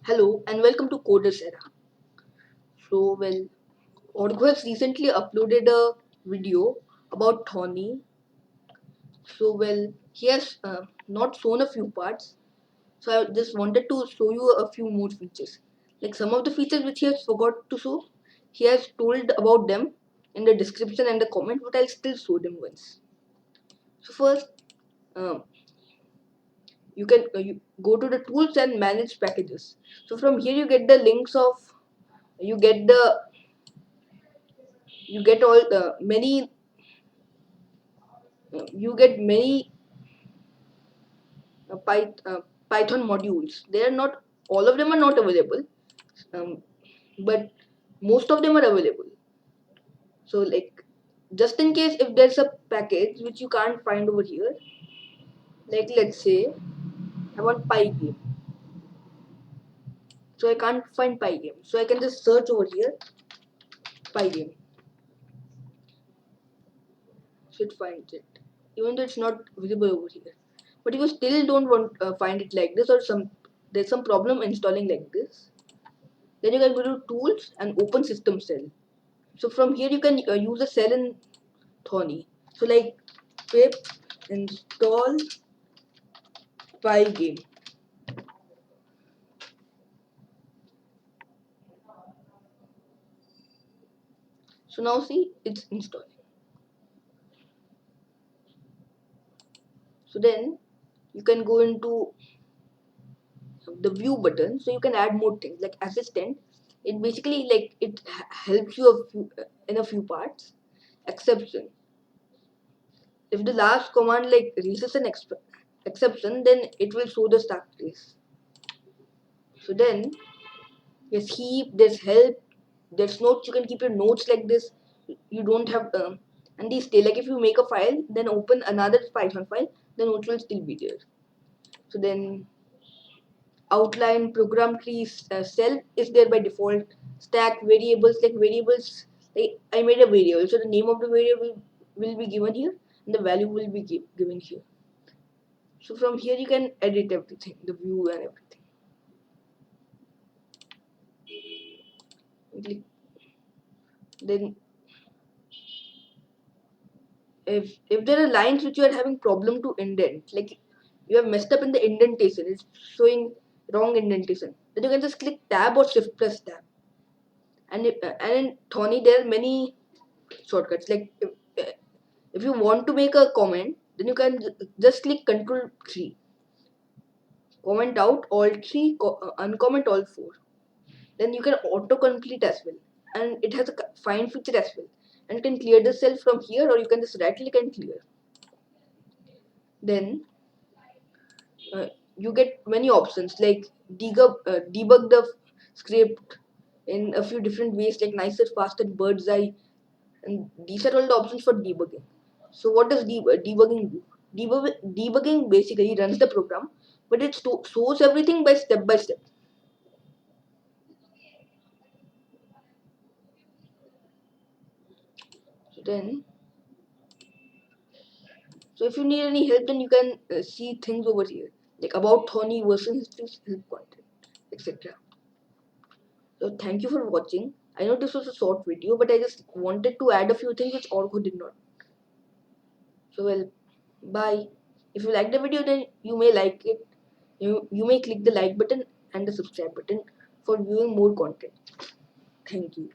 Hello and welcome to Coders Era. Orgo has recently uploaded a video about Thorny. He has not shown a few parts. So, I just wanted to show you a few more features. Like some of the features which he has forgot to show, he has told about them in the description and the comment, but I'll still show them once. So, first, um, you go to the tools and manage packages. So, from here, you get the links of you get the you get all the many you get many Python modules. They are not all of them are not available, um, but most of them are available. So like just in case if there's a package which you can't find over here, like let's say I want Pygame, so I can't find Pygame, so I can just search over here Pygame, so it finds it, even though it's not visible over here. But if you still don't want find it like this or there's some problem installing like this, then you can go to tools and open system cell. So from here you can use a cell in Thorny. So like pip install Pygame. So now see it's installing. So then you can go into the view button. So you can add more things like assistant. It basically like it helps you in a few parts. Exception. If the last command like releases an exception, then it will show the stack trace. So then there's heap, there's help, there's notes. You can keep your notes like this. You don't have and these stay like if you make a file, then open another Python file, the notes will still be there. So then outline program trees cell is there by default. Stack variables like variables. Like I made a variable, so the name of the variable will be given here, and the value will be given here. So from here you can edit everything, the view and everything. Click. Then if there are lines which you are having problem to indent, like you have messed up in the indentation, it's showing wrong indentation, then you can just click tab or shift plus tab. And in Thorny there are many shortcuts. Like if you want to make a comment, then you can just click Control 3, comment out Alt 3, uncomment all 4. Then you can auto complete as well, and it has a find feature as well. And you can clear the cell from here, or you can just right click and clear. Then you get many options like debug the script in a few different ways like nicer, faster, bird's eye, and these are all the options for debugging. So what does debugging do? Debugging basically runs the program, but it shows everything by step by step. So then, so if you need any help, then you can see things over here like about Thorny version history, help content, etc. So thank you for watching. I know this was a short video, but I just wanted to add a few things which Orgo did not. So bye. If you like the video, then you may like it. You may click the like button and the subscribe button for viewing more content. Thank you.